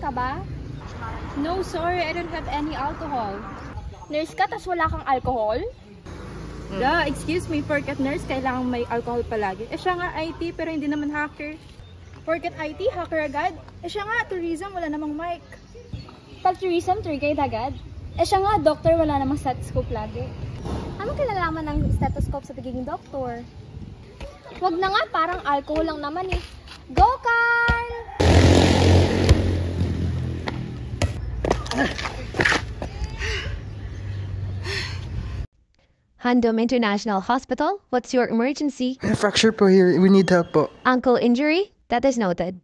ka ba? No, sorry. I don't have any alcohol. Nurse ka, tas wala kang alcohol? Excuse me, porket nurse, kailangan may alcohol palagi. Siya nga IT, pero hindi naman hacker. Porket IT, hacker agad? Siya nga, tourism, wala namang mic. Pag tourism, tour guide agad? Siya nga, doctor, wala namang stethoscope lagi. Anong kinalaman ng stethoscope sa pagiging doktor? Wag na nga, parang alcohol lang naman eh. Go, Carl! Handom International Hospital, what's your emergency? Fracture po here. We need help po. Ankle injury? That is noted.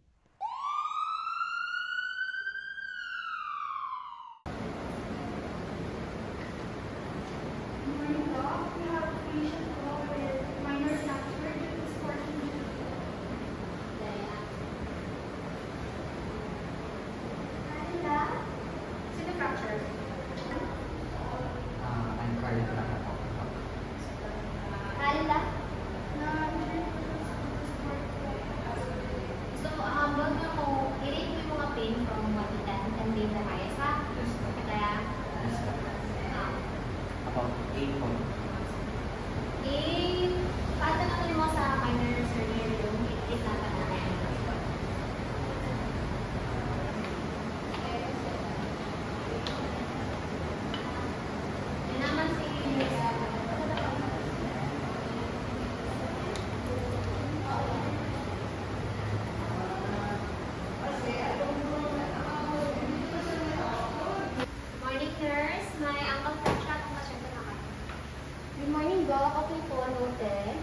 Okay po, noted.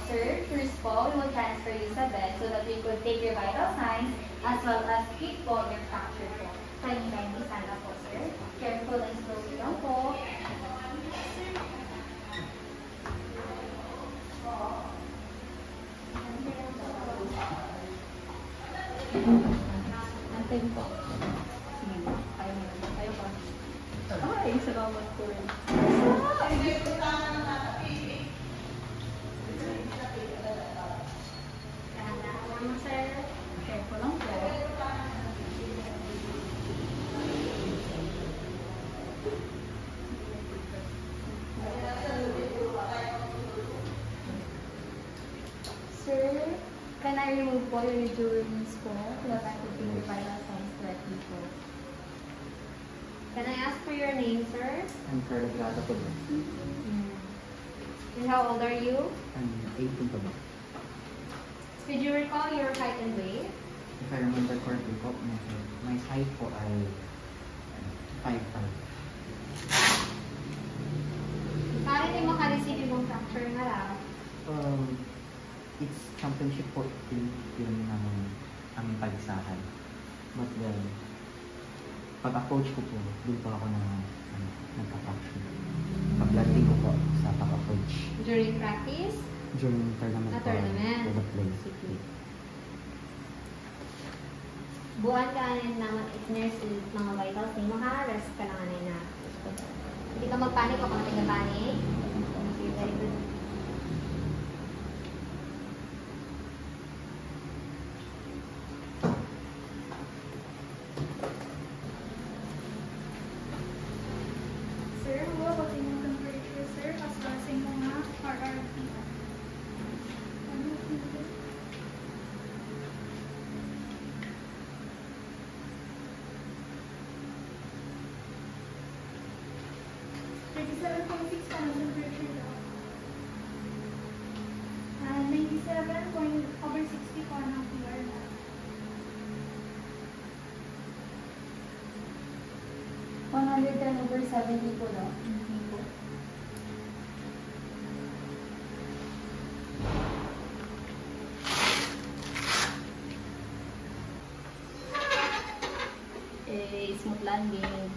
Sir, first po, we will transfer you sa bed so that we could take your vital signs as well as keep po your fracture po. Kindly stand up po, sir. Careful and slowly lang po. Antayin po. Ay, salamat po rin. Sir, careful lang po. Sir, can I remove po your jewelries po so that I could bring your vital signs correctly po? Can I ask for your name, sir? I'm Carlo Plata po. And how old are you? I'm 18 po ba? Could you recall your height and weight? If I remember correctly po, my height po ay 5'5". Paano hindi makareceive yung fracture nga lang? It's championship po yun ng aming pagsahan. But then, pag-approach ko po, doon po ako nagka-fracture. Pag-landing ko po sa pag-approach. During practice? During tournament po. Tournament? Sige. Buwan ka na ng nurse mga vitals ni mo ha, rest ka lang na. Hindi ka magpanik o kung nag-panik. Okay, very good. Sir, what about yung temperature, sir? Kasing mo nga, RRT. Ano po? 37.6 pa ng temperature daw. 97.60 pa ng PR na. 110/70 po daw. Smooth landing.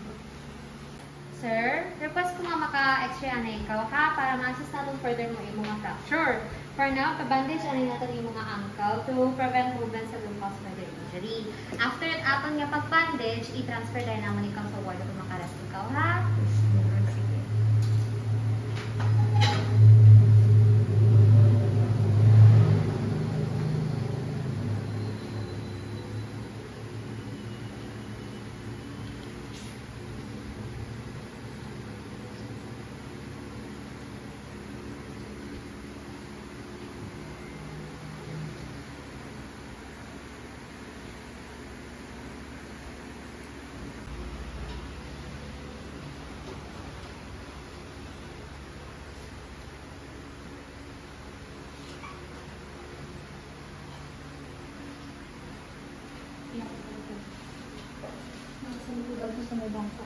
Sir, request ko nga maka-x-ray na ikaw ha, para ma-assist natin further mo yung mga fracture. For now, pa-bandage natin yung mga ankle to prevent movement sa root cause further injury. After at atong nga pag-bandage, i-transfer tayo naman ikaw sa ward kung makarest ikaw ha. Sige. Ako sa may bangko.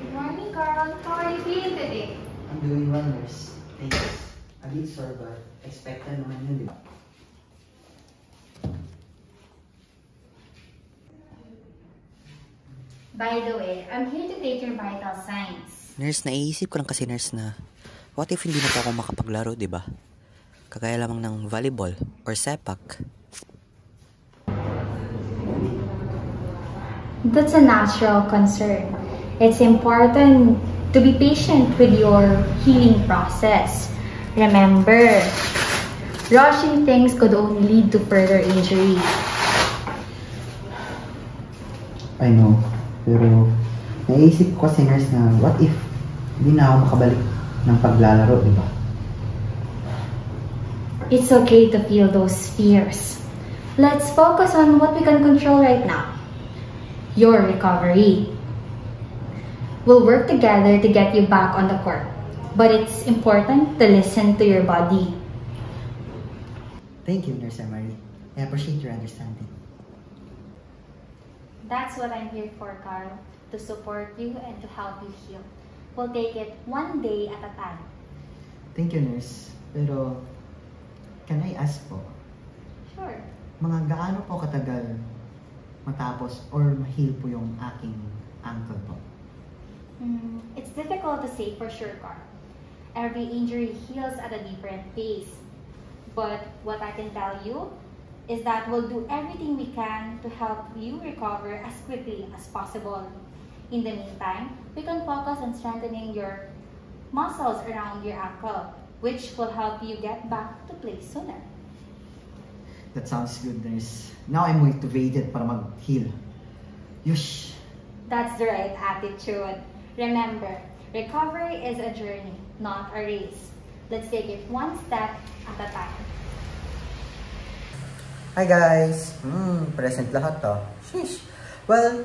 Good morning, Carl. How are you feeling today? I'm doing well, nurse. Thanks. A bit sore, but expected naman yun, di ba? By the way, I'm here to take your vital signs. Nurse, naiisip ko lang kasi nurse na what if hindi na po ako makapaglaro, di ba? Kagaya lamang ng volleyball or sepak. That's a natural concern. It's important to be patient with your healing process. Remember, rushing things could only lead to further injury. I know. Pero, naisip ko kasi nurse na what if hindi na ako makabalik ng paglalaro, di ba? It's okay to feel those fears. Let's focus on what we can control right now. Your recovery. We'll work together to get you back on the court. But it's important to listen to your body. Thank you, Nurse Emery. I appreciate your understanding. That's what I'm here for, Carl. To support you and to help you heal. We'll take it one day at a time. Thank you, Nurse. Pero, can I ask po, Sure. mga gaano po katagal matapos or ma-heal po yung aking ankle po? It's difficult to say for sure, Carl. Every injury heals at a different pace. But what I can tell you is that we'll do everything we can to help you recover as quickly as possible. In the meantime, we can focus on strengthening your muscles around your ankle, which will help you get back to play sooner. That sounds good, Nurse. Now I'm motivated para mag-heal. Yush! That's the right attitude. Remember, recovery is a journey, not a race. Let's take it one step at a time. Hi guys! Present lahat to. Sheesh! Well,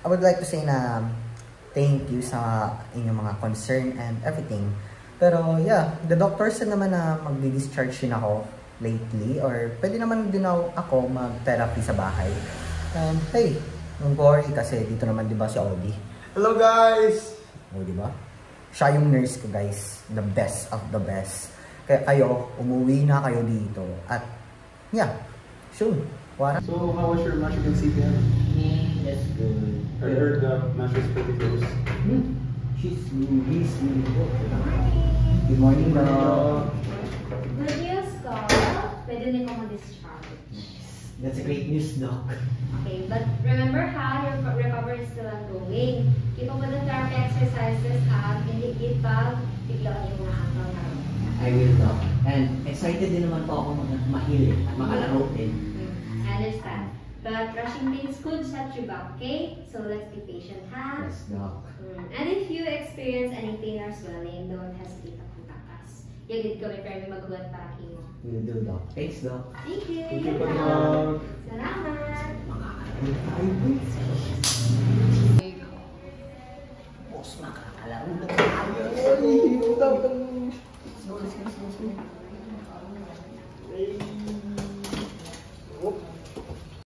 I would like to say na thank you sa inyong mga concern and everything. Pero yeah, the doctor said naman na magdi-discharge din ako lately or pwede naman din ako mag-therapy sa bahay. And hey, don't worry kasi dito naman diba si Audi. Hello guys! O diba? Siya yung nurse ko guys. The best of the best. Kaya kayo, umuwi na kayo dito. At yeah, soon. Wara. So, how was your match against CPM? That's good. I heard the match was pretty close. She's really good. Good morning, Doc. Good news, Carl. Pwede din ako mag-discharge. That's great news, Doc. Okay, but remember how your recovery is still ongoing. Keep up with the therapy exercises at hindi pag biglaan yung mga ankle na. I will, Doc. And excited din naman po ako mag-heal at makalaro din. I understand. But brushing things could set you back, okay? So let's be patient, ha? Yes, Doc. And if you experience any pain or swelling, don't hesitate to contact us. Yagid kami pero may magulat para kayo. Will do, Doc. Thanks, Doc. Thank you. Thank you po, Salamat. Doc. Salamat. Boss, makakalaro na tayo. Let's go, let's go, let's go.